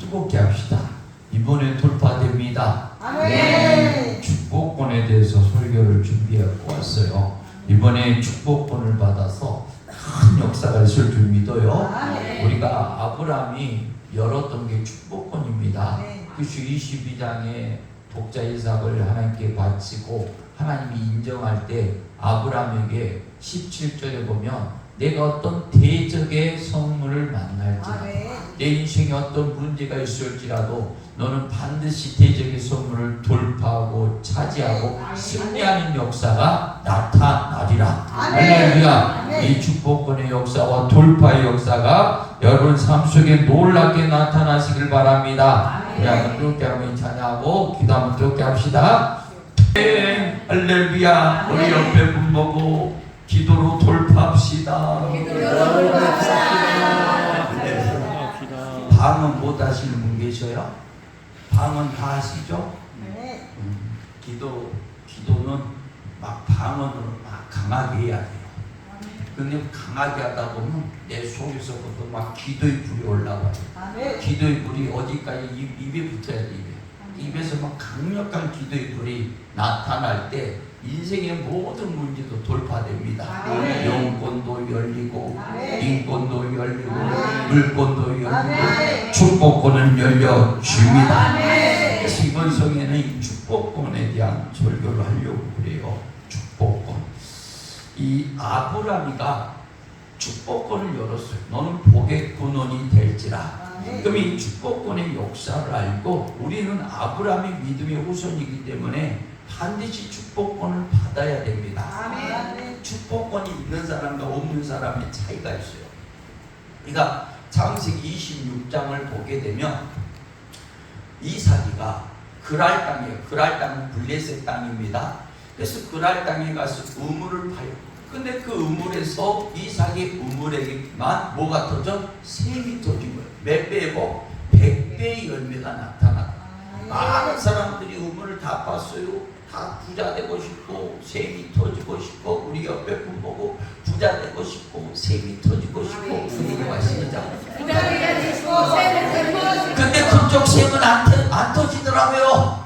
뜨겁게 합시다. 이번에 돌파됩니다. 아멘. 축복권에 대해서 설교를 준비하고 왔어요. 이번에 축복권을 받아서 큰 역사가 있을 줄 믿어요. 아멘. 우리가 아브라함이 열었던 게 축복권입니다. 네. 그수 22장에 독자 이삭을 하나님께 바치고 하나님이 인정할 때 아브라함에게 17절에 보면 내가 어떤 대적의 성물을 만날지라도 내 인생에 어떤 문제가 있을지라도 너는 반드시 대적의 성물을 돌파하고 차지하고 승리하는 역사가 나타나리라. 할렐루야. 이 축복권의 역사와 돌파의 역사가 여러분 삶 속에 놀랍게 나타나시길 바랍니다. 우리 한번 뜨겁게 한번 찬양하고 기도 한번 뜨겁게 합시다. 할렐루야. 우리 옆에 분 보고 기도로 돌파합시다. 방언 못 하시는 분 계셔요? 방언 다 하시죠? 네. 기도는 막 방언으로 막 강하게 해야 돼요. 근데 강하게 하다 보면 내 속에서부터 막 기도의 불이 올라와요. 아멘. 기도의 불이 어디까지 입에 붙어야 돼. 입에서 막 강력한 기도의 불이 나타날 때 인생의 모든 문제도 돌파됩니다. 아멘. 영권도 열리고 아멘. 인권도 열리고 아멘. 물권도 열리고 아멘. 축복권은 열려줍니다. 아멘. 그래서 이번 성에는 이 축복권에 대한 설교를 하려고 그래요. 축복권. 이 아브라함이가 축복권을 열었어요. 너는 복의 근원이 될지라. 그럼 이 축복권의 역사를 알고 우리는 아브라함의 믿음의 후손이기 때문에 반드시 축복권을 받아야 됩니다. 아멘. 축복권이 있는 사람과 없는 사람의 차이가 있어요. 그러니까 창세기 26장을 보게 되면 이삭이가 그랄 땅이에요. 그랄 땅은 블레셋 땅입니다. 그래서 그랄 땅에 가서 우물을 파요. 근데 그 우물에서 이삭의 우물에게만 뭐가 터져? 샘이 터진 거예요. 몇 배고? 100배의 열매가 나타났다. 많은 사람들이 우물을 다 봤어요. 다 부자 되고 싶고 샘이 터지고 싶고 우리 옆에 분 보고 부자 되고 싶고 샘이 터지고 싶고 분위기 마시자. 근데 그쪽 샘은 안 터지더라고요.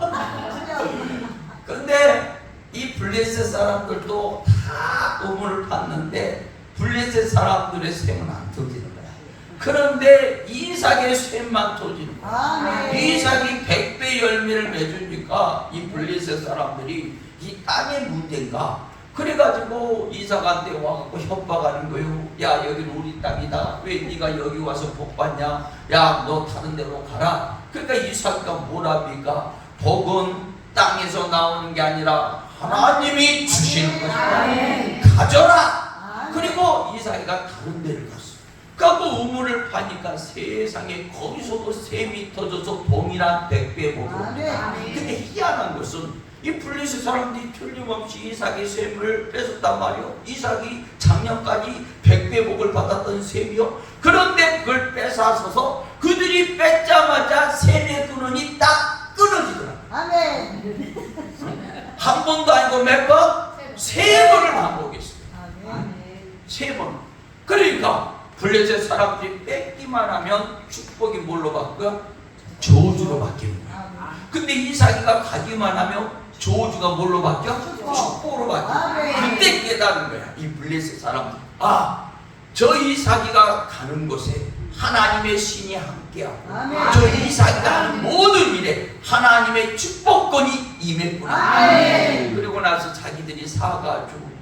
근데 이 블레셋 사람들도 다 우물을 팠는데 블레셋 사람들의 샘은 안 터지는 거야. 그런데 이삭의 샘만 터지는 거야. 이삭이 100배 열매를 맺으니까 이 블레셋 사람들이 이 땅의 문제인가? 그래가지고 이삭한테 와갖고 협박하는 거예요. 야, 여기는 우리 땅이다. 왜 네가 여기 와서 복 받냐? 야, 너 다른 데로 가라. 그러니까 이삭이가 뭐랍니까? 복은 땅에서 나오는 게 아니라 하나님이 주시는 것이다. 가져라. 그리고 이삭이가 다른 데를 갔어. 그 우물을 파니까 세상에 거기서도 샘이 터져서 동일한 100배 복을. 근데 희한한 것은 이 블레셋 사람들이 틀림없이 이삭의 샘을 뺏었단 말이요. 이삭이 작년까지 100배 복을 받았던 샘이요. 그런데 그걸 뺏어서서 그들이 뺏자마자 샘의 근원이 딱 끊어지더라. 아멘. 한 번도 아니고 몇 번? 세 번을 반복했어요. 아멘. 세 번. 그러니까 블레셋 사람들이 뺏기만 하면 축복이 뭘로 바뀌어? 저주로 바뀌는 거야. 근데 이삭이가 가기만 하면 저주가 뭘로 바뀌어? 축복으로 바뀌어. 그때 깨달은 거야. 이 블레셋 사람들. 아, 저 이삭이가 가는 곳에 하나님의 신이 함께하고 저 이삭이가 하는 모든 일에 하나님의 축복권이 임했구나. 그리고 나서 자기들이 사가지고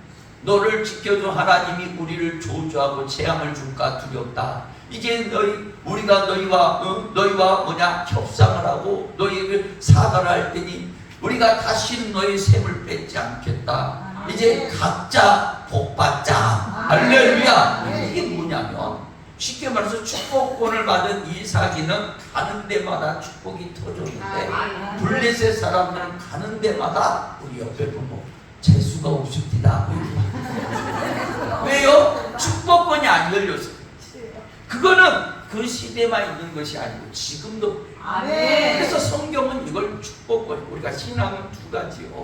너를 지켜준 하나님이 우리를 저주하고 재앙을 줄까 두렵다. 이제 우리가 너희와 뭐냐 협상을 하고 너희에게 사과를 할 테니 우리가 다시는 너희 샘을 뺏지 않겠다. 이제 각자 복받자. 할렐루야. 이게 뭐냐면 쉽게 말해서 축복권을 받은 이삭이는 가는 데마다 축복이 터졌는데 블레셋 사람들은 가는 데마다 우리 옆에 보면 재수가 없습니다. 왜요? 축복권이 안 열렸어요. 그거는 그 시대만 있는 것이 아니고 지금도. 그래서 성경은 이걸 축복권, 우리가 신앙은 두 가지요.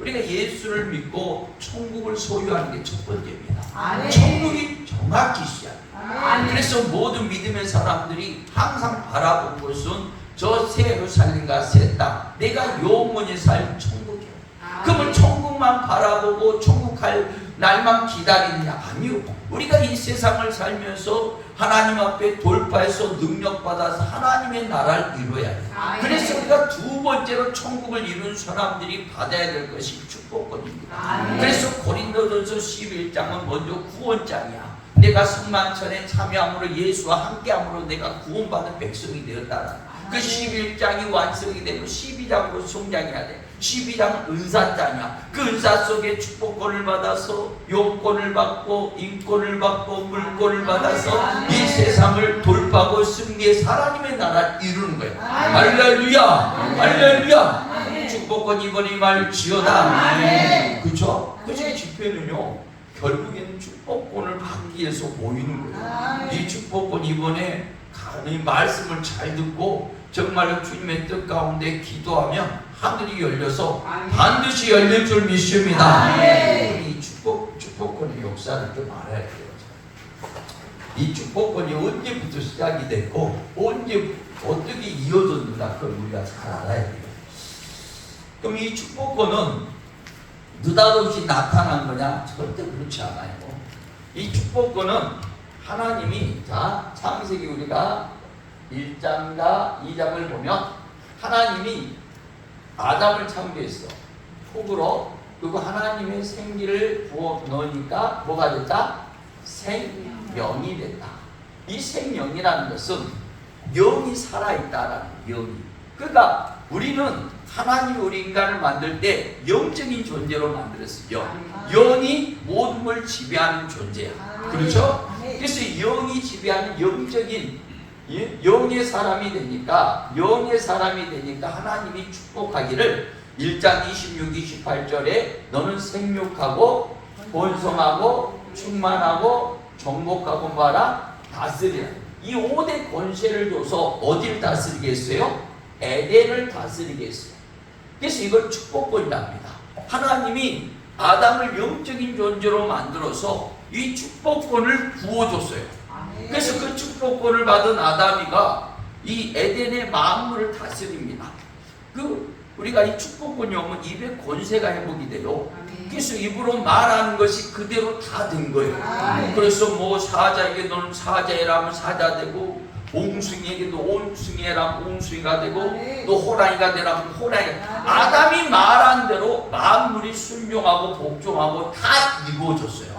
우리가 예수를 믿고 천국을 소유하는 게 첫 번째입니다. 아멘. 천국이 정확히 시작해요. 아멘. 그래서 모든 믿음의 사람들이 항상 바라본 것은 저 새 예루살렘과 새 땅, 내가 영원히 살 천국이에요. 그러면 천국만 바라보고 천국 갈 날만 기다리느냐? 아니요. 우리가 이 세상을 살면서 하나님 앞에 돌파해서 능력받아서 하나님의 나라를 이루어야 돼요. 그래서 우리가 두 번째로 천국을 이룬 사람들이 받아야 될 것이 축복권입니다. 그래서 고린도전서 11장은 먼저 구원장이야. 내가 성만찬에 참여함으로 예수와 함께함으로 내가 구원받은 백성이 되었다라. 그 11장이 완성이 되면 12장으로 성장해야 돼. 12장은 은사장이야. 그 은사 속에 축복권을 받아서 용권을 받고 인권을 받고 물권을 받아서 이 세상을 돌파하고 승리의 하나님의 나라를 이루는 거예요. 할렐루야! 할렐루야! 축복권 이번에 말 지어다. 그렇죠? 그래서 집회는요 결국에는 축복권을 받기 위해서 모이는 거예요. 이 축복권 이번에 이 말씀을 잘 듣고 정말로 주님의 뜻 가운데 기도하면 하늘이 열려서 반드시 열릴 줄 믿습니다. 이 축복권의 역사를 좀 알아야 돼요. 이 축복권이 언제부터 시작이 됐고 언제 어떻게 이어졌는가 그걸 우리가 잘 알아야 돼요. 그럼 이 축복권은 느닷없이 나타난 거냐? 절대 그렇지 않아요. 이 축복권은 하나님이 창세기 우리가 1장과 2장을 보면 하나님이 아담을 창조했어. 흙으로. 그리고 하나님의 생기를 부어 넣으니까 뭐가 됐다? 생명이 됐다. 이 생명이라는 것은 영이 살아있다라는 영이. 그러니까 우리는 하나님이 우리 인간을 만들 때 영적인 존재로 만들었어요. 영이 모든 걸 지배하는 존재야. 그렇죠? 그래서 영이 지배하는 영적인 영의 사람이 되니까 하나님이 축복하기를 1장 26, 28절에 너는 생육하고 번성하고 충만하고 정복하고 말아 다스리라. 이 5대 권세를 줘서 어디를 다스리게 했어요? 에덴을 다스리게 했어요. 그래서 이걸 축복권이라고 합니다. 하나님이 아담을 영적인 존재로 만들어서 이 축복권을 부어줬어요. 그래서 그 축복권을 받은 아담이가 이 에덴의 만물을 다스립니다. 우리가 이 축복권이 오면 입에 권세가 회복이 돼요. 그래서 입으로 말하는 것이 그대로 다 된 거예요. 그래서 뭐 사자에게 너는 사자해라 하면 사자 되고, 옹숭이에게도 옹숭이해라 하면 옹숭이가 되고, 또 호랑이가 되라 하면 호랑이가. 아담이 말한 대로 만물이 순종하고 복종하고 다 이루어졌어요.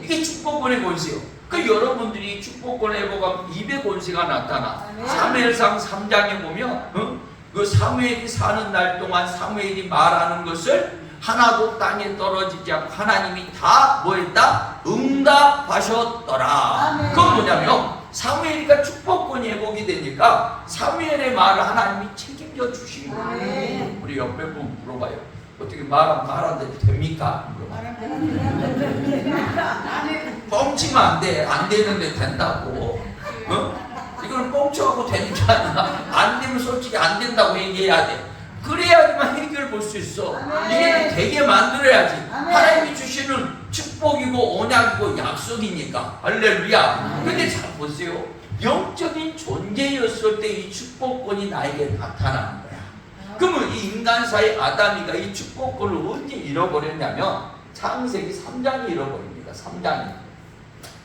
이게 축복권의 권세요. 그 여러분들이 축복권에 회복하면 입의 권세가 나타나. 사무엘상 3장에 보면 그 사무엘이 사는 날 동안 사무엘이 말하는 것을 하나도 땅에 떨어지지 않고 하나님이 다 뭐했다? 응답하셨더라. 그건 뭐냐면 사무엘이가 축복권이 회복이 되니까 사무엘의 말을 하나님이 책임져 주신 거예요. 우리 옆에 분 물어봐요. 어떻게 말 안 돼도 됩니까? 뻥치면 안 돼. 안 되는데 된다고. 이걸 뻥쳐갖고 되는 게 아니라 안 되면 솔직히 안 된다고 얘기해야 돼. 그래야지만 해결 볼 수 있어. 이게 되게 만들어야지. 하나님이 주시는 축복이고 언약이고 약속이니까. 할렐루야. 근데 잘 보세요. 영적인 존재였을 때 이 축복권이 나에게 나타나는 거야. 그러면 이 인간사의 아담이가 이 축복권을 언제 잃어버렸냐면 창세기 3장이 잃어버립니다.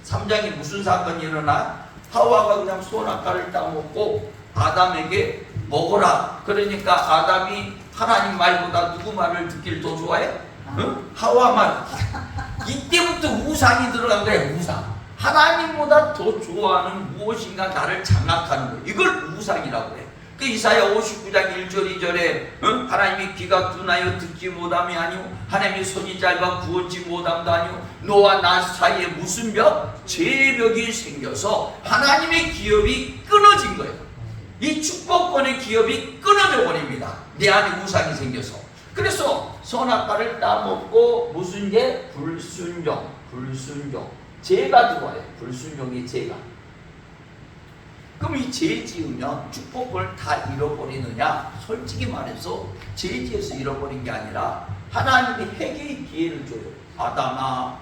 3장이 무슨 사건이 일어나? 하와가 그냥 선악과를 따먹고 아담에게 먹어라. 그러니까 아담이 하나님 말보다 누구 말을 듣기를 더 좋아해? 응? 하와 말. 이때부터 우상이 들어간 거야. 우상. 하나님보다 더 좋아하는 무엇인가 나를 장악하는 거야. 이걸 우상이라고 해. 그 이사야 59장 1절 2절에 하나님이 귀가 둔하여 듣지 못함이 아니오, 하나님의 손이 짧아 구원치 못함도 아니오, 너와 나 사이에 무슨 벽? 죄벽이 생겨서 하나님의 기업이 끊어진 거예요. 이 축복권의 기업이 끊어져 버립니다. 내 안에 우상이 생겨서. 그래서 선악과를 따먹고 무슨 죄? 불순종. 죄가 들어와요. 불순종의 죄가. 그럼 이 죄 지으면 축복을 다 잃어버리느냐? 솔직히 말해서 죄 지어서 잃어버린 게 아니라 하나님이 회개의 기회를 줘요. 아담아,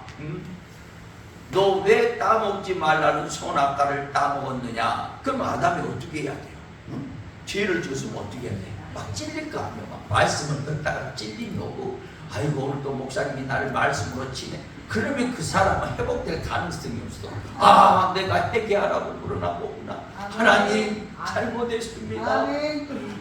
너 왜 따먹지 말라는 선악과를 따먹었느냐? 그럼 아담이 어떻게 해야 돼요? 죄를 졌으면 어떻게 해야 돼? 막 찔릴 거 아니야. 막 말씀을 듣다가 찔린 거고, 아이고 오늘 또 목사님이 나를 말씀으로 치네. 그러면 그 사람은 회복될 가능성이 없어. 아, 내가 회개하라고 그러나 보구나. 하나님 잘못했습니다.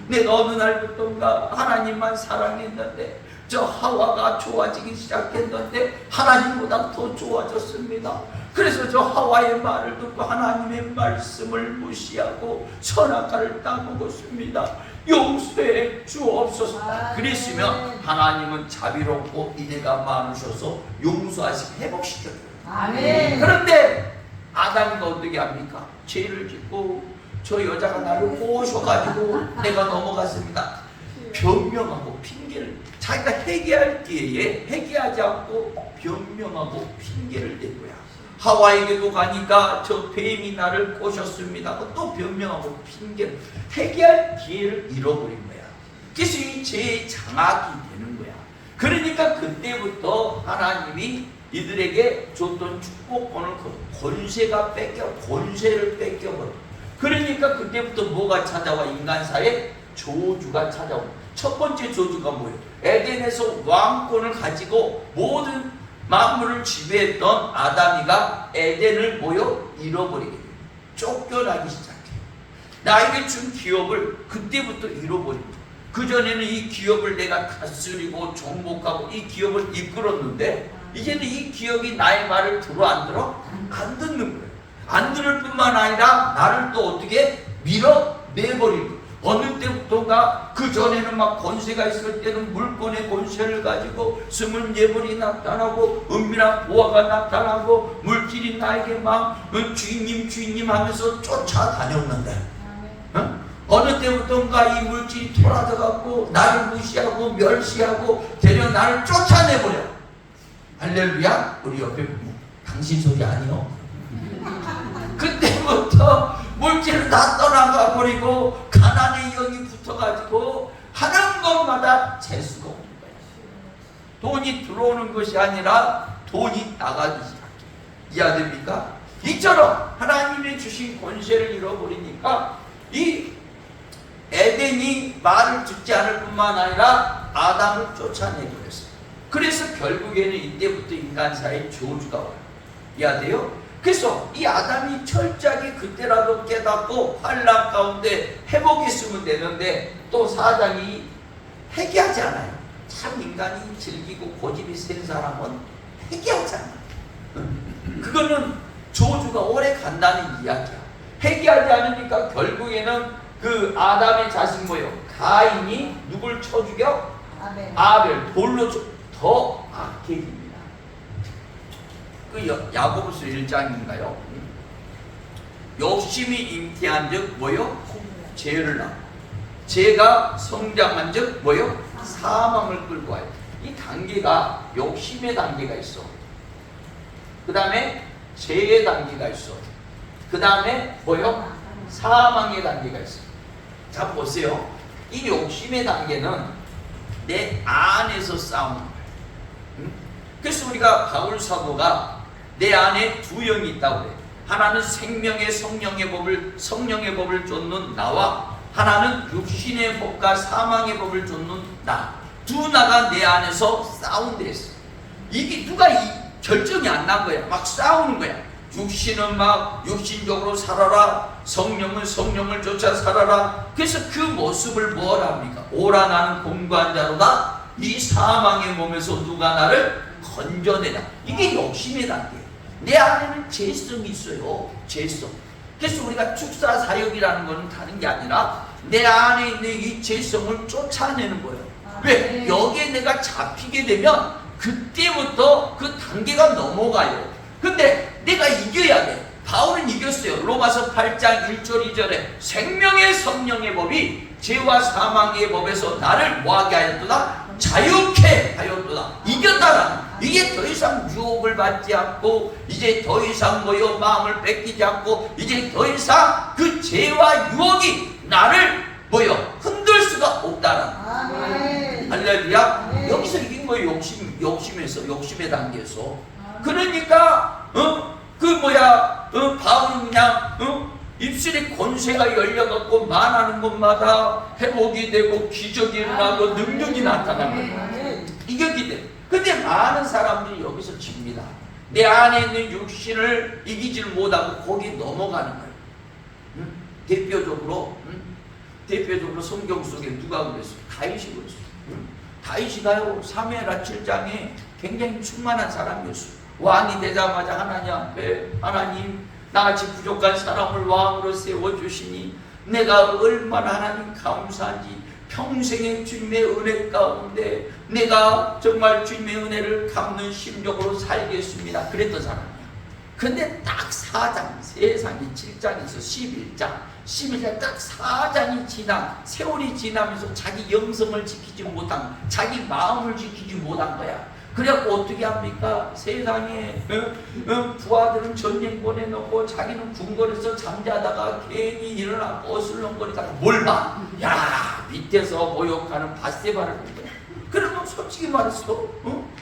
내가 어느 날부터인가 하나님만 사랑했는데 저 하와가 좋아지기 시작했는데 하나님보다 더 좋아졌습니다. 그래서 저 하와의 말을 듣고 하나님의 말씀을 무시하고 선악과를 따먹었습니다. 용서해 주옵소서. 그랬으면 하나님은 자비롭고 인애가 많으셔서 용서하시고 회복시켜줘요. 아멘. 그런데 아담이 어떻게 합니까? 죄를 짓고 저 여자가 나를 꼬셔가지고 내가 넘어갔습니다. 변명하고 핑계를, 자기가 회개할 기회에 회개하지 않고 변명하고 핑계를 댄 거야. 하와에게도 가니까 저 뱀이 나를 꼬셨습니다. 또 변명하고 핑계를, 회개할 기회를 잃어버린 거야. 그래서 이 죄의 장악이 되는 거야. 그러니까 그때부터 하나님이 이들에게 줬던 축복권을 권세를 뺏겨버려. 그러니까 그때부터 뭐가 찾아와? 인간사에 저주가 찾아와. 첫 번째 저주가 뭐예요? 에덴에서 왕권을 가지고 모든 만물을 지배했던 아담이가 에덴을 잃어버리게 돼요. 쫓겨나기 시작해요. 나에게 준 기업을 그때부터 잃어버립니다. 그전에는 이 기업을 내가 다스리고 정복하고 이 기업을 이끌었는데 이제는 이 기업이 나의 말을 들어 안 들어? 안 듣는 거예요. 안 들을 뿐만 아니라 나를 또 어떻게 밀어내버리고, 어느 때부터가 그전에는 막 권세가 있을 때는 물권의 권세를 가지고 스물 예물이 나타나고 은밀한 보화가 나타나고 물질이 나에게 막 주인님 하면서 쫓아다녔는데 어느 때부터인가 이 물질이 돌아서갖고 나를 무시하고 멸시하고 되려 나를 쫓아내버려. 할렐루야. 우리 옆에 당신 소리 아니요. 그때부터 물질을 다 떠나가 버리고 가난의 영이 붙어가지고 하는 것마다 재수가 오는 거야. 돈이 들어오는 것이 아니라 돈이 나가기 시작해. 이해됩니까? 이처럼 하나님이 주신 권세를 잃어버리니까 이 에덴이 말을 듣지 않을 뿐만 아니라 아담을 쫓아내버렸어요. 그래서 결국에는 이때부터 인간사의 저주가 와요. 이해돼요? 그래서 이 아담이 철저하게 그때라도 깨닫고 환난 가운데 회복했으면 되는데 또 사장이 회개하지 않아요. 참 인간이 즐기고 고집이 센 사람은 회개하지 않아요. 그거는 저주가 오래 간다는 이야기야. 회개하지 않으니까 결국에는 그 아담의 자식 가인이 누굴 쳐 죽여? 아벨. 돌로 더 악해집니다. 그 야고보서 1장인가요? 욕심이 잉태한 즉 죄를 낳고 죄가 성장한 즉 사망을 끌고 와요. 이 단계가 욕심의 단계가 있어. 그 다음에 죄의 단계가 있어. 그 다음에 사망의 단계가 있어. 자 보세요. 이 욕심의 단계는 내 안에서 싸우는 거예요. 그래서 우리가 바울 사도가 내 안에 두 영이 있다고 그래요. 하나는 생명의 성령의 법을 쫓는 나와 하나는 육신의 법과 사망의 법을 쫓는 나. 두 나가 내 안에서 싸운다 했어. 이게 누가 결정이 안 난 거야. 막 싸우는 거야. 육신은 막 육신적으로 살아라. 성령은 성령을 쫓아 살아라. 그래서 그 모습을 뭐라 합니까? 오라 나는 공고한 자로다. 이 사망의 몸에서 누가 나를 건져내라. 이게 욕심의 단계예요. 내 안에는 죄성이 있어요. 죄성. 그래서 우리가 축사 사역이라는 것은 다른 게 아니라 내 안에 있는 이 죄성을 쫓아내는 거예요. 왜? 여기에 내가 잡히게 되면 그때부터 그 단계가 넘어가요. 근데 내가 이겨야 돼. 바울은 이겼어요. 로마서 8장 1절 2절에 생명의 성령의 법이 죄와 사망의 법에서 나를 뭐하게 하였도다? 자유케 하였도다. 이겼다라. 이게 더 이상 유혹을 받지 않고 이제 더 이상 마음을 뺏기지 않고 이제 더 이상 그 죄와 유혹이 나를 흔들 수가 없다라. 할렐루야. 여기서 이긴 거예요. 욕심의 단계에서. 그러니까 바울은 그냥 입술에 권세가 열려갖고 말하는 것마다 회복이 되고 기적이 일어나고 능력이 나타나는 거예요. 이게 기대. 근데 많은 사람들이 여기서 집니다. 내 안에 있는 육신을 이기질 못하고 거기 넘어가는 거예요. 대표적으로 성경 속에 누가 그랬어요? 다윗이 그랬어요. 다윗이가요, 사무엘하 7장에 굉장히 충만한 사람이었어요. 왕이 되자마자 하나님 앞에, 하나님 나같이 부족한 사람을 왕으로 세워주시니 내가 얼마나 하나님 감사한지, 평생의 주님의 은혜 가운데 내가 정말 주님의 은혜를 갚는 심정으로 살겠습니다. 그랬던 사람이야. 근데 딱 4장, 세상이 7장에서 11장 딱 4장이 세월이 지나면서 자기 영성을 지키지 못한, 자기 마음을 지키지 못한 거야. 그래갖고 어떻게 합니까? 세상에 부하들은 전쟁 보내놓고 자기는 궁궐에서 잠자다가 괜히 일어나 어슬렁거리다가 뭘 봐? 야, 밑에서 모욕하는 밧세바를 본 거야. 그러면 솔직히 말해서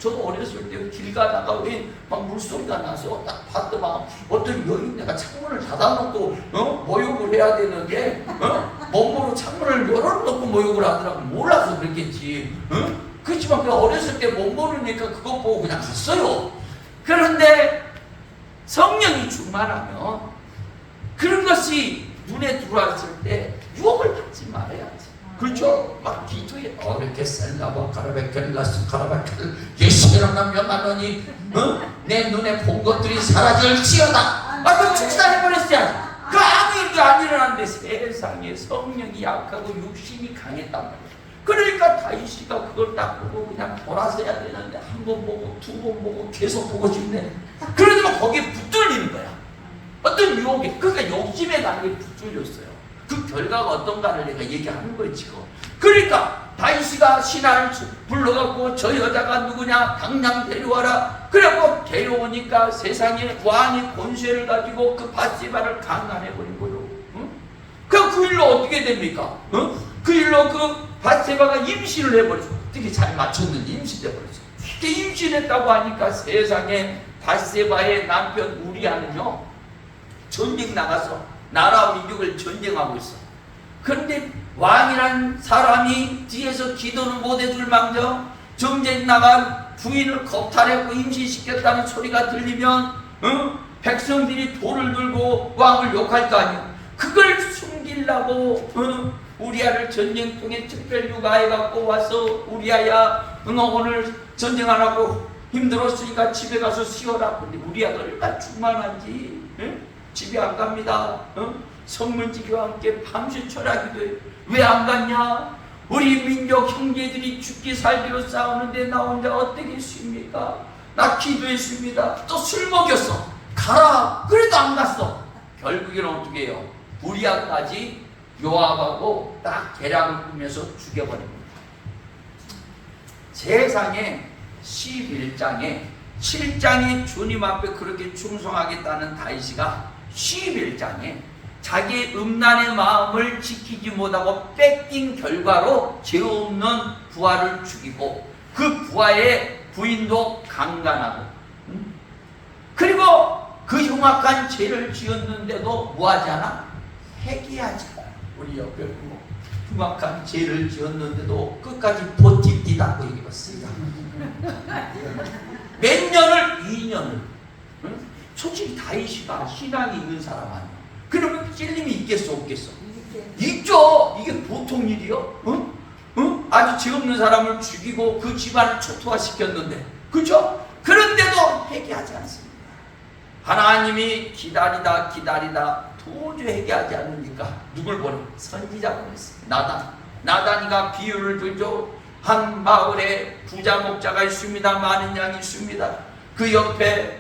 저도 어렸을 때 길 가다가 왜 막 물소리가 나서 딱 봤더만 어떤 여인네가 창문을 닫아놓고 모욕을 해야 되는데 몸으로 창문을 열어놓고 모욕을 하더라고. 몰라서 그랬겠지. 그렇지만 그 어렸을 때 못 모르니까 그거 보고 그냥 갔어요. 그런데 성령이 충만하면 그런 것이 눈에 들어왔을 때 유혹을 받지 말아야지. 그렇죠? 막 기도에 이렇게 셀라바 카라베켈라스 카라베켈 예수라는 명하노니 내 눈에 본 것들이 사라질지어다. 그 축사해버렸어야지. 그 아무 일도 안 일어났는데 세상에 성령이 약하고 육신이 강했단 말이야. 그러니까 다윗이가 그걸 딱 보고 그냥 돌아서야 되는데 한 번 보고 두 번 보고 계속 보고 싶네. 그러지만 거기에 붙들리는 거야. 어떤 유혹에. 그러니까 욕심의 단계에 붙들렸어요. 그 결과가 어떤가를 내가 얘기하는 거예요 지금. 그러니까 다윗이가 신하를 불러갖고 저 여자가 누구냐 당장 데려와라. 그래갖고 데려오니까 세상에 왕이 권세를 가지고 그 밧세바를 강간해버린 거예요. 그 일로 어떻게 됩니까? 그 일로 그 밧세바가 임신을 해버렸어. 되게 잘 맞췄는데 임신해버렸어. 임신했다고 하니까 세상에 밧세바의 남편 우리아는요 전쟁 나가서 나라와 민족을 전쟁하고 있어. 그런데 왕이란 사람이 뒤에서 기도는 못해줄 망정 전쟁 나간 부인을 겁탈했고 임신시켰다는 소리가 들리면 백성들이 돌을 들고 왕을 욕할 거 아니야. 그걸 숨기려고 우리아를 전쟁통에 특별 휴가해갖고 와서 우리아야 너 오늘 전쟁 안 하고 힘들었으니까 집에 가서 쉬어라. 근데 우리아가 얼마나 충만한지 집에 안 갑니다. 성문지기와 함께 밤새 철학기도 해요. 왜 안 갔냐? 우리 민족 형제들이 죽기 살기로 싸우는데 나 혼자 어떻게 있습니까? 나 기도했습니다. 또 술 먹였어. 가라. 그래도 안 갔어. 결국에는 어떻게 해요? 우리아까지 요압하고 딱 계략을 꾸며서 죽여버립니다. 세상에 11장에 7장에 주님 앞에 그렇게 충성하겠다는 다윗이가 11장에 자기의 음란의 마음을 지키지 못하고 뺏긴 결과로 죄 없는 부하를 죽이고 그 부하의 부인도 강간하고 그리고 그 흉악한 죄를 지었는데도 뭐하지 않아? 회개하지 않아. 우리 옆에 보고 흉악한 죄를 지었는데도 끝까지 버티기다고 얘기했습니다. 몇 년을? 2년을. 솔직히 다윗이가 신앙이 있는 사람 아니야. 그러면 찔림이 있겠어 없겠어? 있죠. 이게 보통 일이요? 아주 죄 없는 사람을 죽이고 그 집안을 초토화시켰는데 그렇죠? 그런데도 회개하지 않습니다. 하나님이 기다리다 도저히 회개하지 않으니까 누굴 보내? 선지자 보냈어요. 나단이가 비유를 들죠. 한 마을에 부자 목자가 있습니다. 많은 양이 있습니다. 그 옆에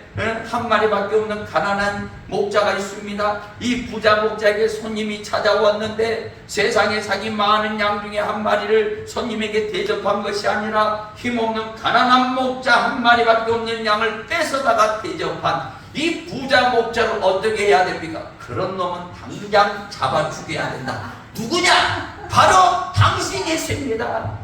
한 마리밖에 없는 가난한 목자가 있습니다. 이 부자 목자에게 손님이 찾아왔는데 세상에 자기 많은 양 중에 한 마리를 손님에게 대접한 것이 아니라 힘없는 가난한 목자 한 마리밖에 없는 양을 뺏어다가 대접한 이 부자 목자를 어떻게 해야 됩니까? 그런 놈은 당장 잡아 죽여야 된다. 누구냐? 바로 당신이십니다.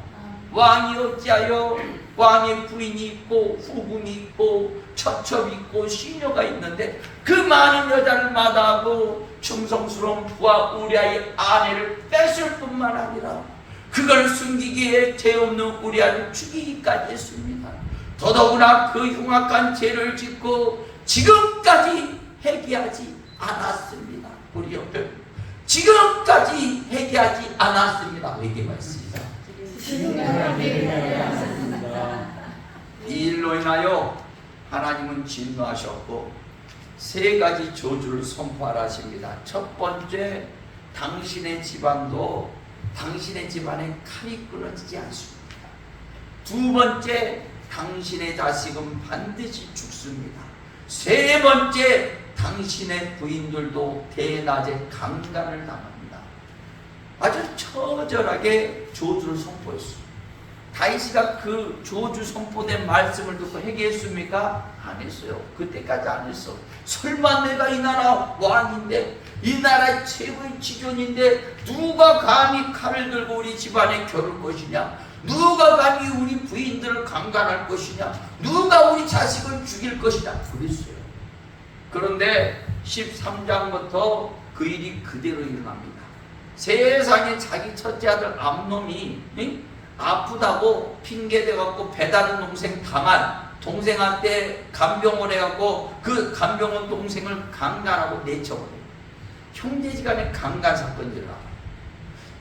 왕이 어찌하여 왕의 부인이 있고 후궁이 있고 처첩이 있고 시녀가 있는데 그 많은 여자를 마다하고 충성스러운 부하 우리아의 아내를 뺏을 뿐만 아니라 그걸 숨기기에 죄 없는 우리아를 죽이기까지 했습니다. 더더구나 그 흉악한 죄를 짓고 지금까지 회개하지 않았습니다. 우리 옆에 지금까지 회개하지 않았습니다. 회개가 있습니다. 이 일로 인하여 하나님은 진노하셨고 세 가지 저주를 선포하라 하십니다. 첫 번째, 당신의 집안도 당신의 집안에 칼이 끊어지지 않습니다. 두 번째, 당신의 자식은 반드시 죽습니다. 세 번째, 당신의 부인들도 대낮에 강간을 당합니다. 아주 처절하게 저주를 선포했습니다. 다윗이가 그 저주 선포된 말씀을 듣고 회개했습니까? 안 했어요. 그때까지 안 했어. 설마 내가 이 나라 왕인데 이 나라의 최고의 지존인데 누가 감히 칼을 들고 우리 집안에 겨룰 것이냐? 누가 감히 우리 부인들을 강간할 것이냐? 누가 우리 자식을 죽일 것이냐? 그랬어요. 그런데 13장부터 그 일이 그대로 일어납니다. 세상에 자기 첫째 아들 암놈이 아프다고 핑계대갖고 배다른 동생 당한 동생한테 간병을 해갖고 그 간병원 동생을 강간하고 내쳐버려요. 형제지간에 강간 사건이 일어나요.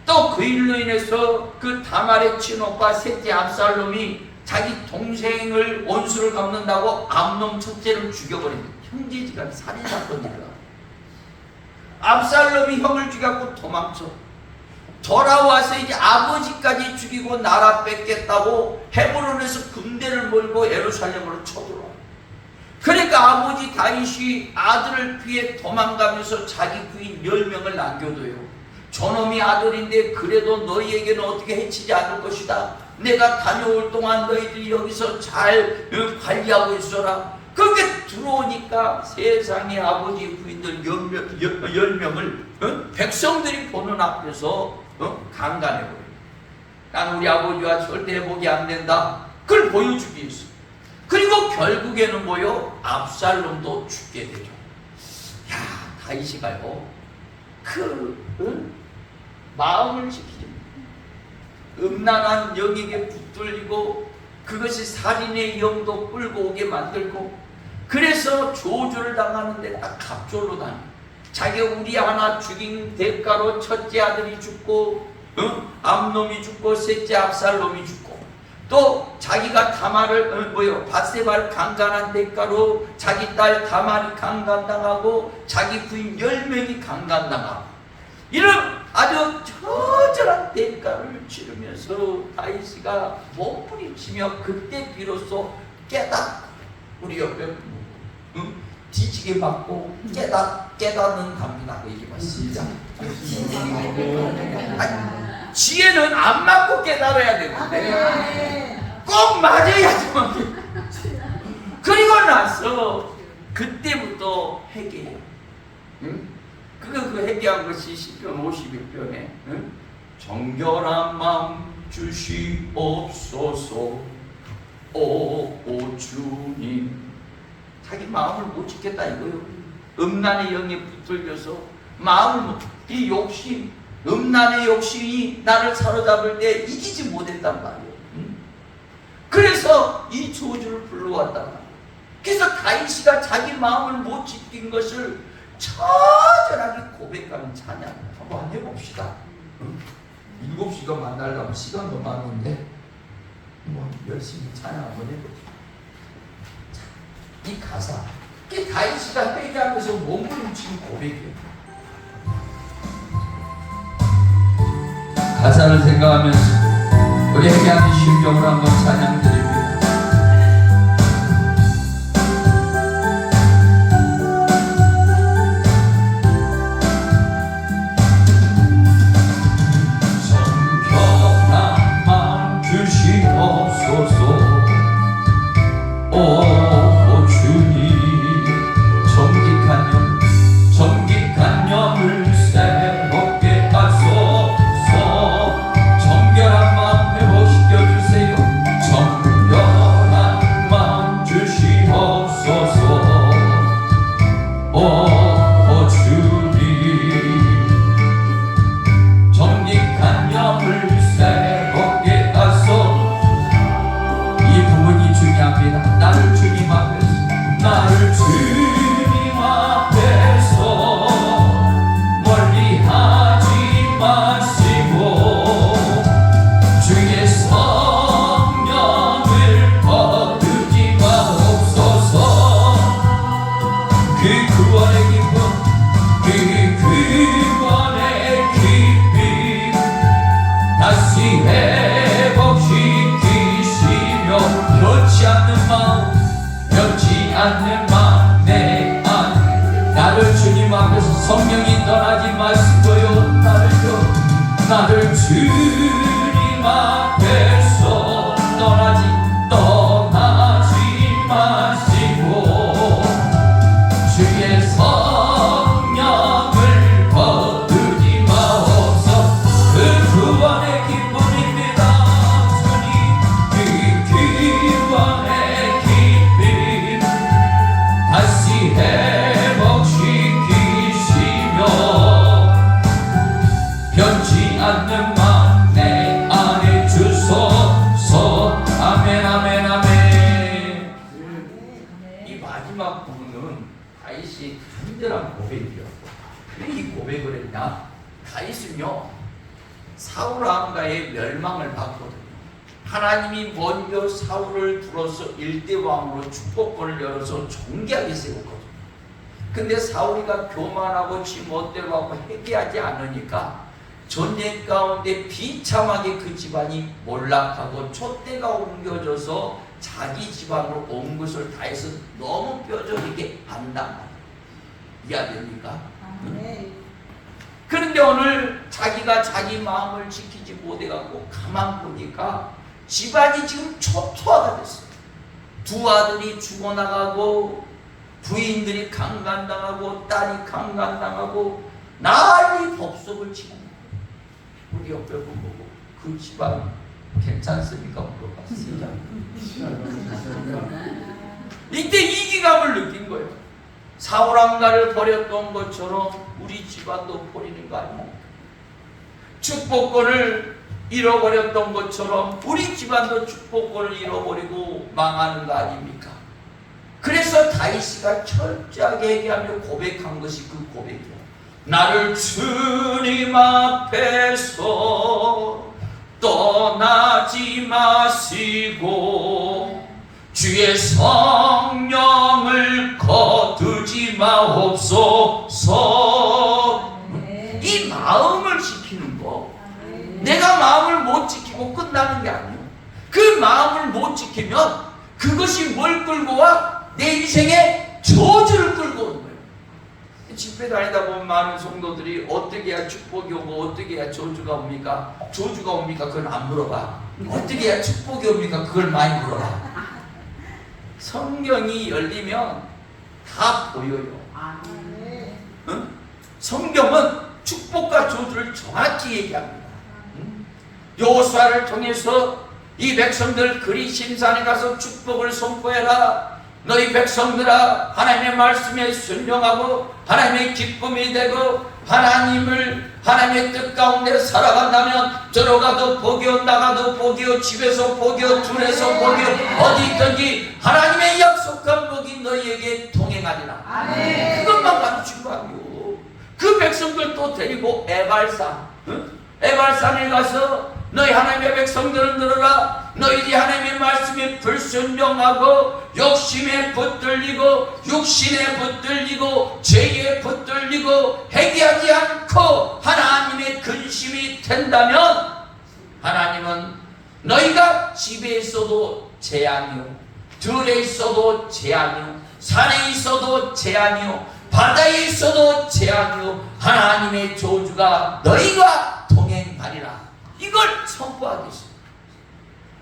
또 그 일로 인해서 그 다말의 친오빠 셋째 압살롬이 자기 동생을 원수를 갚는다고 암놈 첫째를 죽여버립니다. 형제지간 살인사건이 일어나요. 압살롬이 형을 죽여갖고 도망쳐. 돌아와서 이제 아버지까지 죽이고 나라 뺏겠다고 헤브론에서 군대를 몰고 예루살렘으로 쳐들어와요. 그러니까 아버지 다윗이 아들을 피해 도망가면서 자기 부인 10명을 남겨둬요. 저놈이 아들인데 그래도 너희에게는 어떻게 해치지 않을 것이다. 내가 다녀올 동안 너희들이 여기서 잘 관리하고 있어라. 그렇게 들어오니까 세상에 아버지 부인들 10명을 백성들이 보는 앞에서 강간해버려요. 난 우리 아버지와 절대 회복이 안 된다. 그걸 보여주기 위해서. 그리고 결국에는 뭐요? 압살롬도 죽게 되죠. 야, 다윗이 가요. 마음을 지키지. 음란한 영에게 붙들리고 그것이 살인의 영도 끌고 오게 만들고 그래서 저주를 당하는데 딱 갑절로 다녀. 자기가 우리 하나 죽인 대가로 첫째 아들이 죽고 암놈이 죽고 셋째 압살롬이 죽고 또 자기가 다말을 밧세바를 강간한 대가로 자기 딸 다말이 강간당하고 자기 부인 10명이 강간당하고 이런 아주 처절한 대가를 치르면서 다윗이가 몸부림치며 그때 비로소 깨닫고 우리 옆에 뒤지게 맞고 깨닫는 답니다. 그 얘기 시작. 지혜는 안 맞고 깨달아야 되는데 꼭 맞아야지. 그리고 나서 그때부터 회개해요. 그 회개한 것이 시편 51편에 정결한 마음 주시옵소서 오 주님. 자기 마음을 못 지켰다 이거요. 음란의 영에 붙들려서 마음을 이 욕심, 음란의 욕심이 나를 사로잡을 때 이기지 못했단 말이에요. 그래서 이 저주를 불러왔단 말이에요. 그래서 다윗이가 자기 마음을 못 지킨 것을 처절하게 고백하는 찬양 한번 해봅시다. 7시간 만나려면 시간도 많은데 열심히 찬양 한번 해보죠. 이 가사, 이 다윗이가 회개하면서 몸부림치는 고백이에요. 가사를 생각하면서 우리 회개하는 심정으로 한번 찬양 드립니다. 정결한 마음 주시옵소서 오 주님. 정직한 영을 새롭게 하소서. 정결한 마음 회복시켜 주세요. 주의 성령을 거두지 마옵소서. 그 구원의 기쁨, 그 구원의 기쁨 다시 회복시키시며 변치 않는 마음, 변치 않는 마음 내 안에 나를 주님 앞에서 성령이 떠나지 마시고요. 나를 주님 앞에서 떠나지 마시고 주의 성령을 거두지 마옵소서. 그 구원의 기쁨입니다. 주님 그 구원의 기쁨 다시 회복시키시며 변치 않는 마음 내 안에 주소서. 아멘 아멘 아멘. 이 마지막 부분은 다윗이 간절한 고백이요. 왜 이 고백을 했냐? 다윗은요 사울 왕가의 멸망을 받거든요. 하나님이 먼저 사울을 들어서 일대왕으로 축복권을 열어서 존귀하게 세웠거든요. 근데 사울이가 교만하고 지 멋대로 하고 회개하지 않으니까 전쟁 가운데 비참하게 그 집안이 몰락하고 촛대가 옮겨져서 자기 집안으로 온 것을 다해서 너무 뼈저리게 안단 말이에요. 이해됩니까? 그런데 오늘 자기가 자기 마음을 지키지 못해갖고 가만 보니까 집안이 지금 초토화가 됐어요. 두 아들이 죽어나가고 부인들이 강간당하고 딸이 강간당하고 난리 법석을 치고 우리 옆에 보고 그 집안 괜찮습니까? 물어봤습니다. 이때 이기감을 느낀 거예요. 사울 왕가를 버렸던 것처럼 우리 집안도 버리는 거 아닙니까? 축복권을 잃어버렸던 것처럼 우리 집안도 축복권을 잃어버리고 망하는 거 아닙니까? 그래서 다윗이가 철저하게 얘기하며 고백한 것이 그 고백이에요. 나를 주님 앞에서 떠나지 마시고 주의 성령을 거두지 마옵소서. 이 마음을 지키는 거. 내가 마음을 못 지키고 끝나는 게 아니에요. 그 마음을 못 지키면 그것이 뭘 끌고 와? 내 인생에 저주를 끌고 오는 거예요. 집회 다니다 보면 많은 성도들이 어떻게 해야 축복이 오고 어떻게 해야 저주가 옵니까? 저주가 옵니까? 그건 안 물어봐. 어떻게 해야 축복이 옵니까? 그걸 많이 물어봐. 성경이 열리면 다 보여요. 응? 성경은 축복과 저주를 정확히 얘기합니다. 여호수아를 통해서 이 백성들 그리심산에 가서 축복을 선포해라. 너희 백성들아 하나님의 말씀에 순종하고 하나님의 기쁨이 되고 하나님의 뜻 가운데 살아간다면 들어가도 복이요 나가도 복이요 집에서 복이요 둘에서 복이요 어디 있든지 하나님의 약속한 복이 너희에게 동행하리라. 그것만 가르친 거 아니오. 그 백성들 또 데리고 에발산, 에발산에 가서 너희 하나님의 백성들은 들어라. 너희들이 하나님의 말씀에 불순종하고 욕심에 붙들리고 육신에 붙들리고 죄에 붙들리고 회개하지 않고 하나님의 근심이 된다면 하나님은 너희가 집에 있어도 재앙이요 들에 있어도 재앙이요 산에 있어도 재앙이요 바다에 있어도 재앙이요 하나님의 저주가 너희가 동행하리라. 이걸 선포하겠습니다.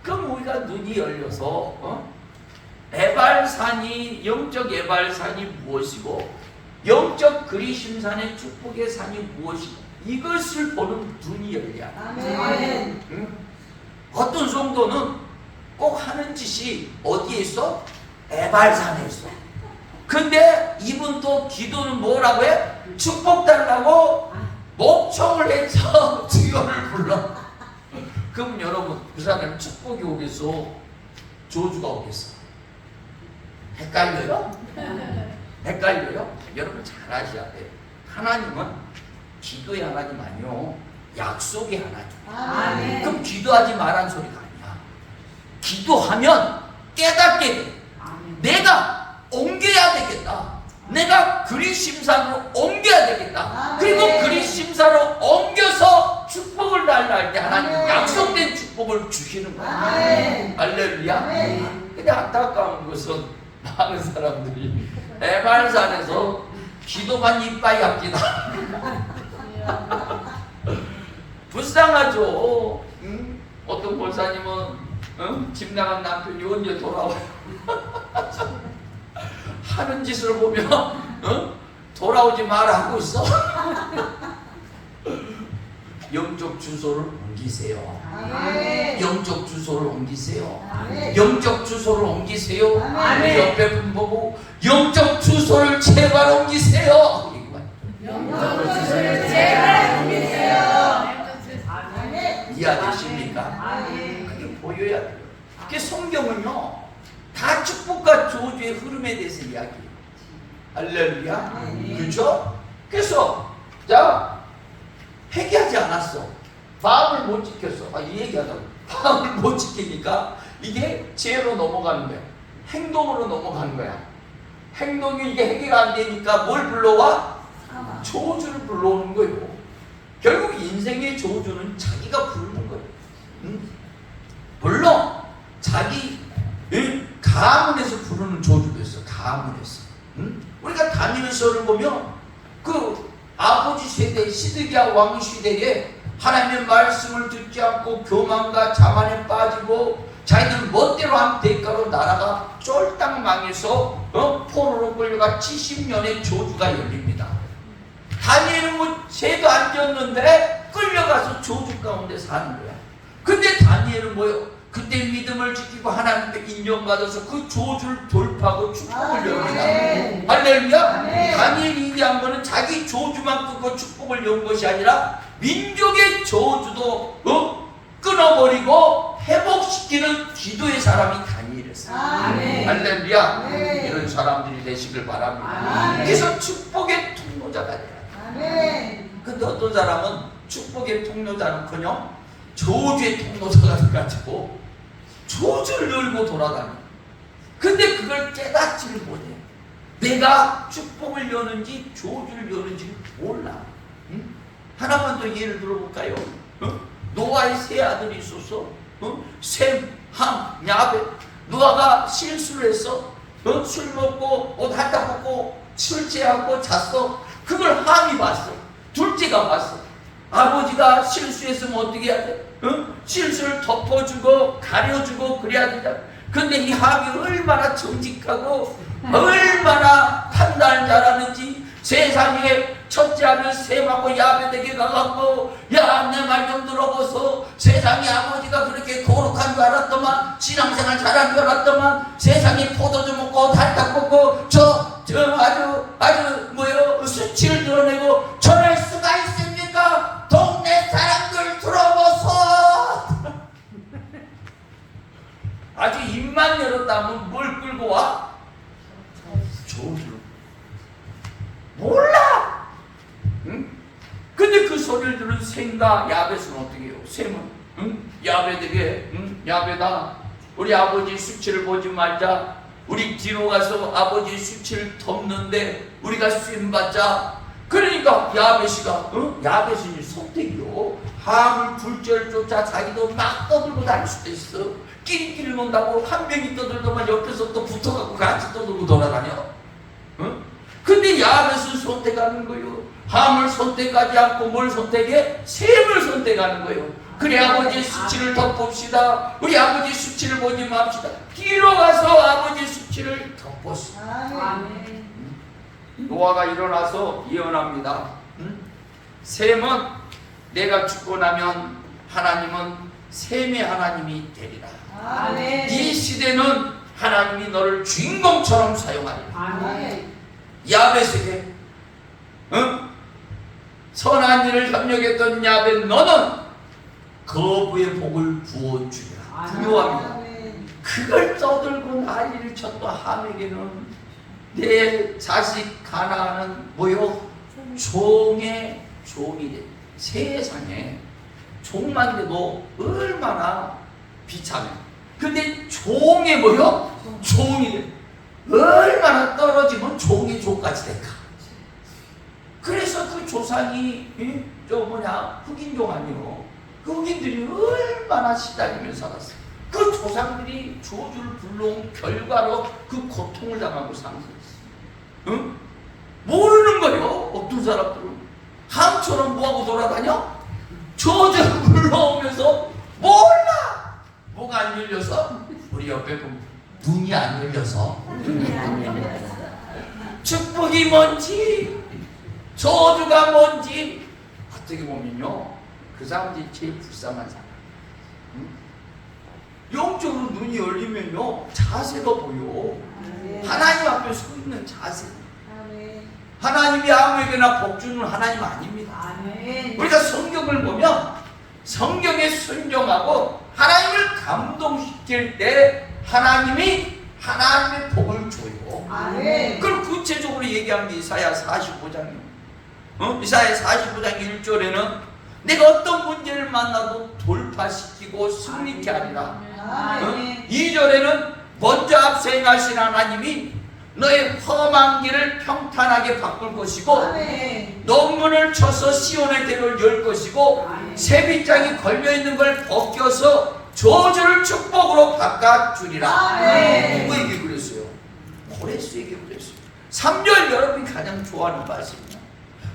그럼 우리가 눈이 열려서 에발산이 영적 에발산이 무엇이고 영적 그리심산의 축복의 산이 무엇이고 이것을 보는 눈이 열려야 돼. 응? 어떤 성도는 꼭 하는 짓이 어디에 있어? 에발산에 있어. 근데 이분 또 기도는 뭐라고 해? 축복 달라고 목청을 해서 주여를 불러. 그럼 여러분 그 사람은 축복이 오겠어? 저주가 오겠어? 헷갈려요? 헷갈려요? 여러분 잘 아셔야 돼요. 하나님은 기도의 하나님 아니요 약속이 하나죠. 아멘. 그럼 기도하지 말란 소리가 아니야. 기도하면 깨닫게 돼. 내가 옮겨야 되겠다. 내가 그리심산으로 옮겨야 되겠다. 그리고 그리심산으로 옮겨서 축복을 달라 할 때 하나님 아멘. 약속된 축복을 주시는 거야. 아멘. 할렐루야. 아멘. 근데 안타까운 것은 많은 사람들이 에발산에서 기도만 이빠이 합니다. 불쌍하죠. 응? 어떤 목사님은 집 나간 남편이 언제 돌아와요? 하는 짓을 보면 돌아오지 마라 하고 있어. 영적 주소를 옮기세요. 아멘. 영적 주소를 옮기세요. 아멘. 영적 주소를 옮기세요. 아멘. 우리 옆에 분 보고 영적 주소를 제발 옮기세요. 영적 주소를 제발 옮기세요. 아멘. 이해되십니까? 아멘. 그게 보여야 돼요. 그게 성경은요 다 축복과 저주의 흐름에 대해서 이야기해요. 할렐루야. 아멘. 그렇죠? 그래서 자 회개하지 않았어. 마음을 못 지켰어. 이 얘기하자고. 마음을 못 지키니까 이게 죄로 넘어가는 거야. 행동으로 넘어가는 거야. 행동이 이게 해결 안 되니까 뭘 불러와? 저주를 불러오는 거예요. 결국 인생의 저주는 자기가 부르는 거예요. 물론 자기 가문에서 부르는 저주도 있어. 가문에서. 우리가 다니엘서를 보면 그 아버지 세대 시드기야 왕 시대에 하나님의 말씀을 듣지 않고 교만과 자만에 빠지고 자기들 멋대로 한 대가로 나라가 쫄딱 망해서 포로로 끌려가 70년의 저주가 열립니다. 다니엘은 뭐 죄도 안 지었는데 끌려가서 저주 가운데 사는 거야. 근데 다니엘은 뭐요? 그때 믿음을 지키고 하나님께 인정받아서 그 저주를 돌파하고 축복을 엽니다. 할렐루야. 다니엘이 얘기한 거는 자기 저주만 끊고 축복을 연 것이 아니라 민족의 저주도 끊어버리고 회복시키는 기도의 사람이 다니엘이었어요. 할렐루야. 아멘. 이런 사람들이 되시길 바랍니다. 아멘. 그래서 축복의 통로자가 되라. 아멘. 근데 어떤 사람은 축복의 통로자는커녕 저주의 통로자가 돼가지고 저주를 열고 돌아다녀. 근데 그걸 깨닫지를 못해. 내가 축복을 여는지 저주를 여는지 몰라. 응? 하나만 더 예를 들어볼까요? 노아의 세 아들이 있었어. 셈, 함, 야벳. 노아가 실수를 했어. 술 먹고 옷 한다 벗고 술취하고 잤어. 그걸 함이 봤어. 둘째가 봤어. 아버지가 실수했으면 어떻게 해야 돼? 실수를 덮어주고 가려주고 그래야 된다. 근데 이 함이 얼마나 정직하고 얼마나 판단을 잘하는지 세상에 첫째 아들 셈하고 야벳에게 가갖고 야 내 말 좀 들어보소. 세상에 아버지가 그렇게 거룩한 줄 알았더만 신앙생활 잘한 줄 알았더만 세상에 포도주 먹고 달딱 먹고 저 아주 뭐요 수치를 드러내고 저럴 수가 있습니까? 동네 사람들 들어보소. 아주 입만 열었다면 뭘 끌고 와? 저주를 몰라. 응? 근데 그 소리를 들은 셈과 야벳은 어떻게 해요? 셈은 야벳에게 야벳아 우리 아버지 수치를 보지 말자. 우리 뒤로 가서 아버지 수치를 덮는데 우리가 쓰임 받자. 그러니까 야벳이 선택이요. 함을 둘째를 쫓아 자기도 막 떠들고 다닐 수도 있어. 끼리끼리 논다고 한 명이 떠들더만 옆에서 또 붙어갖고 같이 떠들고 돌아다녀. 근데 야벳을 선택하는 거요. 함을 선택하지 않고 뭘 선택해? 셈을 선택하는 거예요. 그래 아버지의 수치를 덮읍시다. 우리 아버지 수치를 보지 맙시다. 뒤로 가서 아버지 수치를 덮었어. 노아가 일어나서 예언합니다. 셈은 내가 죽고 나면 하나님은 셈의 하나님이 되리라. 이 시대는 하나님이 너를 주인공처럼 사용하리라. 야벳에게 선한 일을 협력했던 야벳 너는 거부의 복을 부어주리라. 부요합니다. 그걸 떠들고 난리를 쳤던 함에게는 내 자식 가나안은 뭐요? 종의 종이 돼. 세상에 종말인데 너 얼마나 비참해. 근데 종의 뭐요? 종이 돼. 얼마나 떨어지면 종의 종까지 될까. 그래서 그 조상이 저 뭐냐 흑인종 아니요. 그 흑인들이 얼마나 시달리면서 살았어요. 그 조상들이 저주를 불러온 결과로 그 고통을 당하고 산 거였어요. 응? 모르는 거예요. 어떤 사람들은 함처럼 뭐하고 돌아다녀? 저주를 불러오면서 몰라. 뭐가 안 열려서? 우리 옆에 보면 눈이 안 열려서. 축복이 뭔지 저주가 뭔지 어떻게 보면요 그 사람들이 제일 불쌍한 사람. 응? 영적으로 눈이 열리면요 자세가 보여. 하나님 앞에 서 있는 자세. 하나님이 아무에게나 복 주는 하나님 아닙니다. 우리가 성경을 보면 성경에 순종하고 하나님을 감동시킬 때 하나님이 하나님의 복을 줘요. 그걸 구체적으로 얘기하는 게 이사야 45장이에요. 이사야 45장 1절에는 내가 어떤 문제를 만나도 돌파시키고 승리케 하리라. 2절에는 먼저 앞서 행하신 하나님이 너의 험한 길을 평탄하게 바꿀 것이고 논문을 쳐서 시온의 대로를 열 것이고 세빗장이 걸려있는 걸 벗겨서 저주를 축복으로 바꿔주리라. 누구에게 그랬어요? 고레스에게 그랬어요. 3절 여러분이 가장 좋아하는 말씀입니다.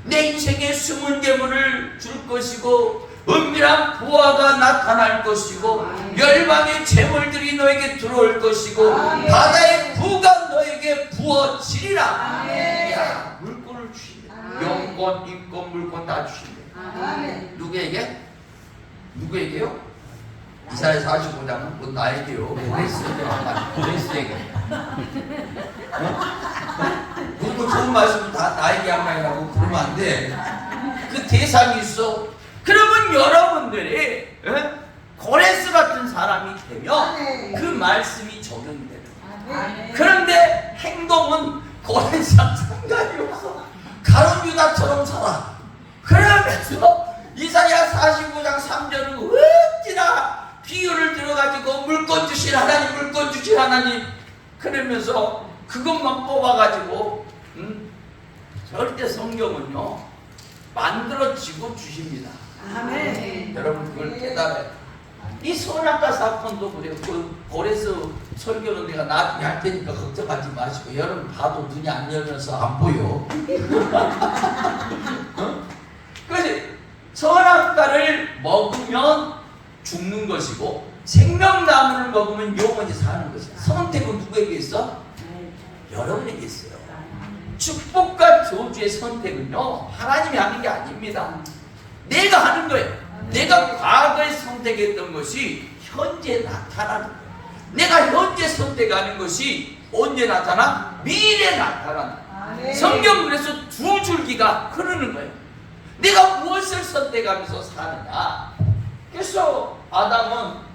내 인생에 숨은 재물을 줄 것이고 은밀한 부하가 나타날 것이고 열방의 재물들이 너에게 들어올 것이고 바다의 부가 너에게 부어지리라. 야, 물건을 주신대. 영권, 인권, 물건 다 주신대. 누구에게? 누구에게요? 이사야 45장은 뭐 나에게요. 고레스에게. 그리고 좋은 말씀 다 나에게 한 말이라고 그러면 안 돼. 그 대상이 있어. 그러면 여러분들이 고레스 같은 사람이 되면 그 말씀이 적용이 돼요. 그런데 행동은 고레스랑 상관이 없어. 가룟 유다처럼 살아. 그러면서 이사야 45장 3절은 어찌나 비유를 들어가지고 물건 주신 하나님, 물건 주신 하나님 그러면서 그것만 뽑아가지고 절대 성경은요 만들어지고 주십니다. 여러분 그걸 깨달아요. 이 선악과 사건도 그래요. 그 고레스 설교는 내가 나중에 할 테니까 걱정하지 마시고 여러분 봐도 눈이 안 열려서 안 보여. 그래서 선악과를 먹으면 죽는 것이고 생명나무를 먹으면 영원히 사는 것이야. 선택은 누구에게 있어? 여러분에게 있어요. 축복과 저주의 선택은요 하나님이 하는 게 아닙니다. 내가 하는 거예요. 내가 과거에 선택했던 것이 현재 나타나는 거예요. 내가 현재 선택하는 것이 언제 나타나? 미래에 나타난다. 성경 그래서 두 줄기가 흐르는 거예요. 내가 무엇을 선택하면서 사느냐. 그래서 아담은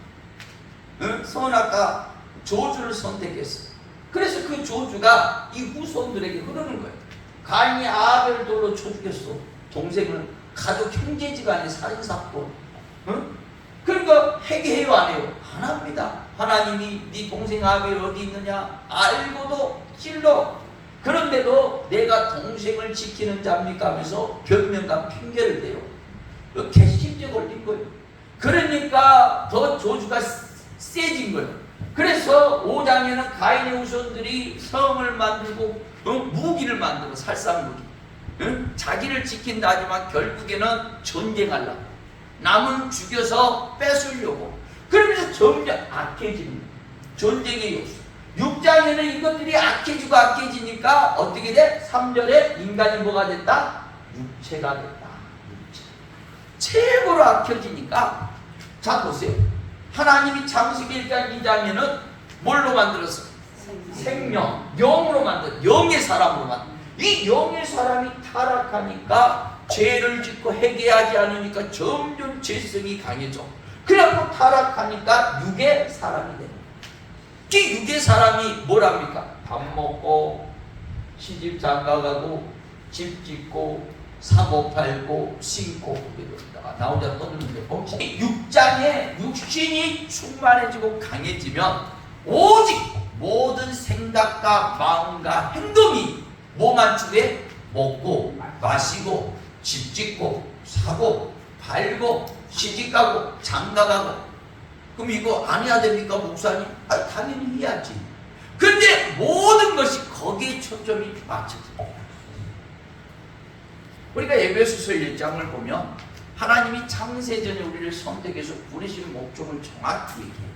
선악과 저주를 선택했어요. 그래서 그 저주가 이 후손들에게 흐르는 거예요. 가인이 아벨을 돌로 쳐 죽였어. 동생을. 가족 형제지간의 살인사건. 그러니까 회개해요 안 해요? 안 합니다. 하나님이 네 동생 아벨 어디 있느냐 알고도 찔러. 그런데도 내가 동생을 지키는 자입니까 하면서 변명과 핑계를 대요. 개심죄 걸린 거예요. 그러니까 더 저주가 세진 거예요. 그래서 5장에는 가인의 후손들이 성을 만들고 무기를 만들어 살상무기. 자기를 지킨다 하지만 결국에는 전쟁하려고 남을 죽여서 뺏으려고 그러면서 점점 악해지는 거예요. 전쟁의 요소. 6장에는 이것들이 악해지고 악해지니까 어떻게 돼? 3절에 인간이 뭐가 됐다? 육체가 됐다. 육체. 최고로 악해지니까 자 보세요. 하나님이 창세기 1장 2장에는 뭘로 만들었어요? 생명, 영으로 만들었어요. 영의 사람으로 만들었어요. 이 영의 사람이 타락하니까 죄를 짓고 회개하지 않으니까 점점 죄성이 강해져. 그래갖고 타락하니까 육의 사람이 돼요. 이 육의 사람이 뭐랍니까? 밥 먹고 시집 장가가고 집 짓고 사고 팔고 신고 그러다가 나 혼자 떠드는데 육장에 육신이 충만해지고 강해지면 오직 모든 생각과 마음과 행동이 몸 안쪽에 먹고 마시고 집 짓고 사고 팔고 시집가고 장가가고. 그럼 이거 안 해야 됩니까 목사님? 당연히 해야지. 근데 모든 것이 거기에 초점이 맞춰집니다. 우리가 에베소서 1장을 보면 하나님이 창세전에 우리를 선택해서 부르시는 목적을 정확히 얘기해요.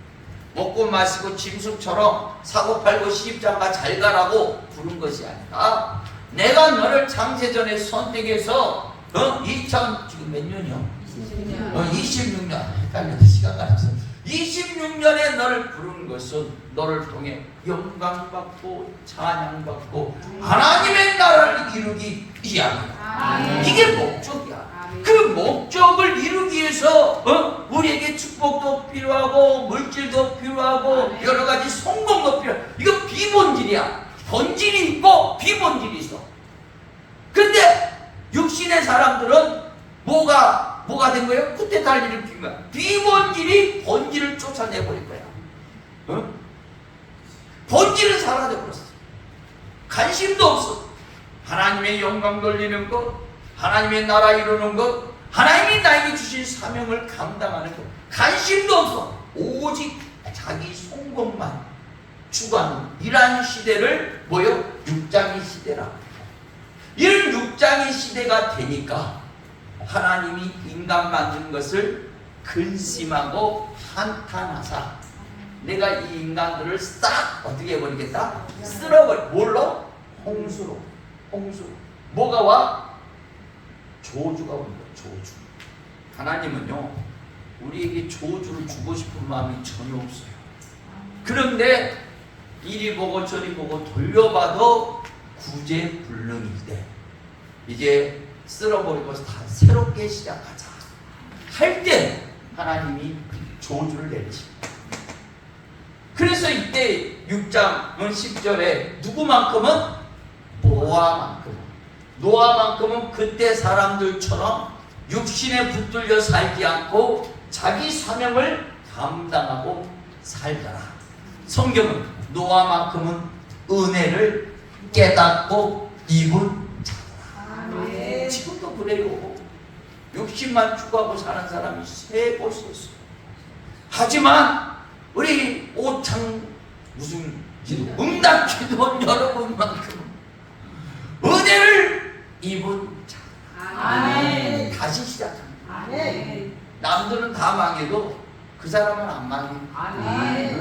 먹고 마시고 짐승처럼 사고 팔고 시집장가 잘 가라고 부른 것이 아니라 내가 너를 창세전에 선택해서 2000 지금 몇 년이요? 26년 헷갈려서 시간 가면서 26년에 너를 부른 것은 너를 통해 영광받고 찬양받고 하나님의 나라를 이루기 위함이야. 이게 목적이야. 그 목적을 이루기 위해서 우리에게 축복도 필요하고 물질도 필요하고 여러 가지 성공도 필요해. 이거 비본질이야. 본질이 있고 비본질이 있어. 근데 육신의 사람들은 뭐가 된 거예요? 쿠데타를 일으킨 거야. 비본질이 본질을 쫓아내버릴 거야. 본질은 사라져버렸어. 관심도 없어. 하나님의 영광 돌리는 것, 하나님의 나라 이루는 것, 하나님이 나에게 주신 사명을 감당하는 것, 관심도 없어. 오직 자기 성공만 추구하는 이러한 시대를 육장의 시대라. 이런 육장의 시대가 되니까 하나님이 인간 만든 것을 근심하고 한탄하사 내가 이 인간들을 싹 어떻게 해버리겠다? 쓸어버려. 뭘로? 홍수로. 뭐가 와? 저주가 온 거야. 저주. 하나님은요 우리에게 저주를 주고 싶은 마음이 전혀 없어요. 그런데 이리 보고 저리 보고 돌려봐도 구제불능일 때 이제 쓸어버리고 다 새롭게 시작하자 할 때 하나님이 저주를 내리십니다. 그래서 이때 6장 10절에 누구만큼은? 노아만큼은 그때 사람들처럼 육신에 붙들려 살지 않고 자기 사명을 감당하고 살더라. 성경은 노아만큼은 은혜를 깨닫고 입은 자더라. 지금도 그래요. 욕심만 추구하고 사는 사람이 세 곳이 있어요. 하지만 우리 오창 무슨 기도 응답 기도원 여러분만큼 은혜를 입은 자더라. 다시 시작합니다. 남들은 다 망해도 그 사람은 안 망해.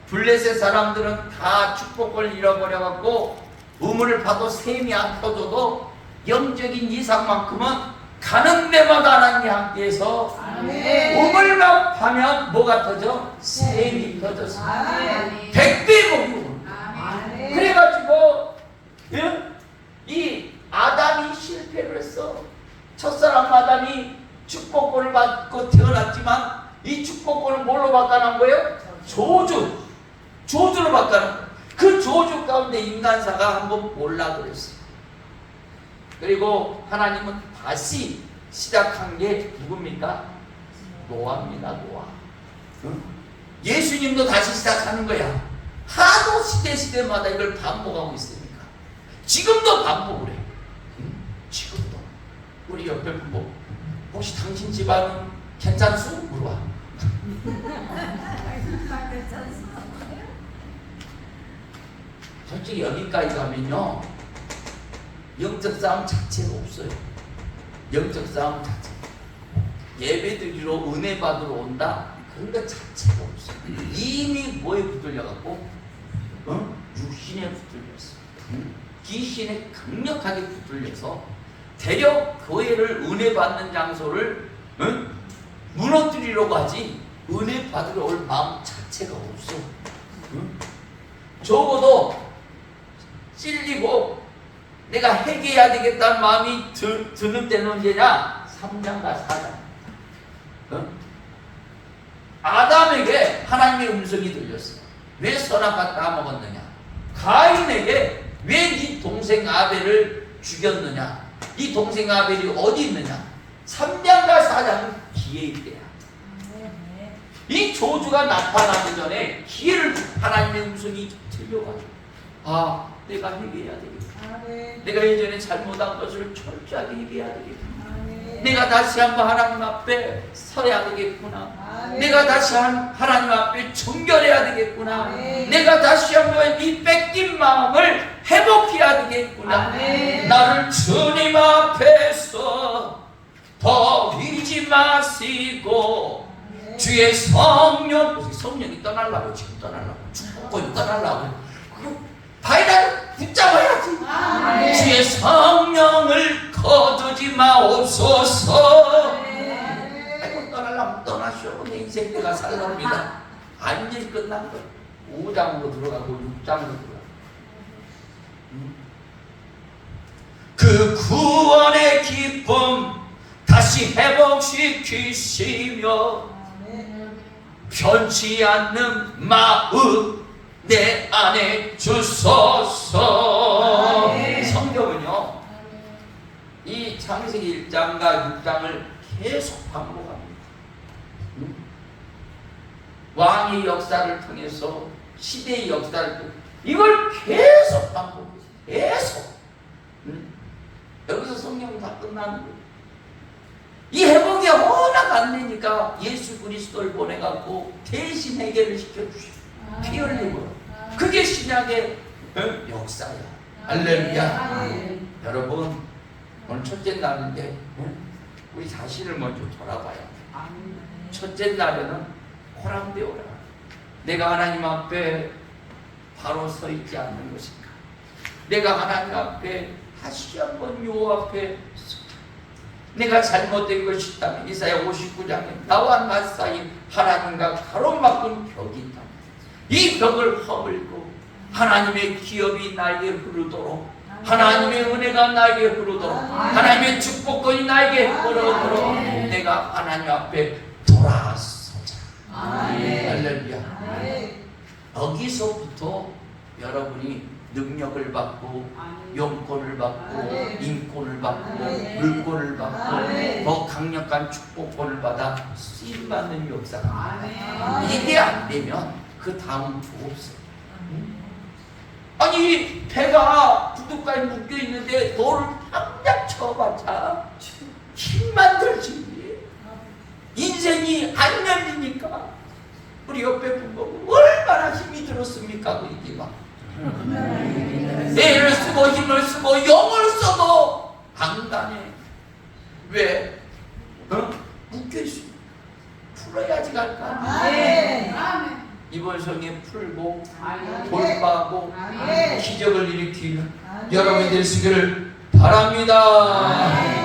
블레셋 사람들은 다 축복을 잃어버려갖고 우물을 파도 샘이 안 터져도 영적인 이상만큼은 가는 데마다 하나님이 함께해서 우물만 파면 뭐가 터져? 샘이 터져서 100배 복이. 그래가지고 이 아담이 실패를 했어. 첫사람 아담이 축복권을 받고 태어났지만 이 축복권을 뭘로 바꿔놓은 거예요? 저주로 바꿔놓은 거예요. 그 저주 가운데 인간사가 한번 몰라 그랬어요. 그리고 하나님은 다시 시작한 게 누굽니까? 노아입니다. 노아. 예수님도 다시 시작하는 거야. 하도 시대마다 이걸 반복하고 있으니까 지금도 반복을 해. 지금도 우리 옆에 부모 혹시 당신 집안은 괜찮소? 물어봐. 솔직히 여기까지 가면요 영적 싸움 자체가 없어요. 영적 싸움 자체. 예배드리러 은혜 받으러 온다? 그런 것 자체가 없어요. 이미 뭐에 붙들려갖고? 육신에 붙들렸어. 귀신에 강력하게 붙들려서 대려 교회를 은혜 받는 장소를 무너뜨리려고 하지 은혜 받으러 올 마음 자체가 없어. 적어도 찔리고 내가 회개해야 되겠다는 마음이 드는 때는 언제냐? 3장과 4장. 아담에게 하나님의 음성이 들렸어. 왜 선악과 따먹었느냐? 가인에게 왜 네 동생 아벨을 죽였느냐? 이 동생 아벨이 어디 있느냐? 3장과 4장은 기회일 때야. 이 저주가 나타나기 전에 기회를 주고 하나님의 음성이 들려가지고 아, 내가 회개해야 되겠다. 내가 예전에 잘못한 것을 철저하게 회개해야 되겠다. 내가 다시 한번 하나님 앞에 서야 되겠구나. 내가 다시 하나님 앞에 정결해야 되겠구나. 내가 다시 한번 이 뺏긴 마음을 회복해야 되겠구나. 나를 주님 앞에서 버리지 마시고 주의 성령이 떠나려고 지금 떠나려고 축복권이 떠나려고 바이라를 붙잡아야지. 주의 성령을 거두지 마옵소서. 아이고 떠나려면 떠나시오. 내 인생 내가 살랍니다. 완전히 끝난 거야. 5장으로 들어가고 6장으로 들어가고 그 구원의 기쁨 다시 회복시키시며 변치 않는 마음 내 안에 주소서. 성경은요 이 창세기 1장과 6장을 계속 반복합니다. 왕의 역사를 통해서 시대의 역사를 통해서 이걸 계속 반복해요. 계속. 여기서 성경은 다 끝나는 거예요. 이 회복이 워낙 안 되니까 예수 그리스도를 보내갖고 대신 해결을 시켜주시고 피 흘림으로. 그게 신약의 역사야. 할렐루야. 여러분 오늘 첫째 날인데 우리 자신을 먼저 돌아봐야 돼. 첫째 날에는 호랑되어라. 내가 하나님 앞에 바로 서 있지 않는 것인가? 내가 하나님 앞에 다시 한번 요 앞에 내가 잘못된 것이 있다면 이사야 59장에 나와 나 사이 하나님과 가로막은 벽이 있다. 이 벽을 허물고 하나님의 기업이 나에게 흐르도록 하나님의 은혜가 나에게 흐르도록 하나님의 축복권이 나에게 흐르도록 내가 하나님 앞에 돌아서자. 할렐루야. 여기서부터 여러분이 능력을 받고 영권을 받고 인권을 받고 물권을 받고 더 강력한 축복권을 받아 쓰임받는 역사가 이게 안 되면 그 다음 주 없어. 아니 배가 부둣가에 묶여 있는데 너를 당장 쳐봤자 힘만 들지 인생이 안 열리니까 우리 옆에 분보고 얼마나 힘이 들었습니까? 그 얘기 막 애를 쓰고 힘을 쓰고 영을 써도 강단해. 왜? 묶여있어. 풀어야지 갈까? 이번 성에 풀고 돌파하고 기적을 일으키는 여러분이 되시기를 바랍니다.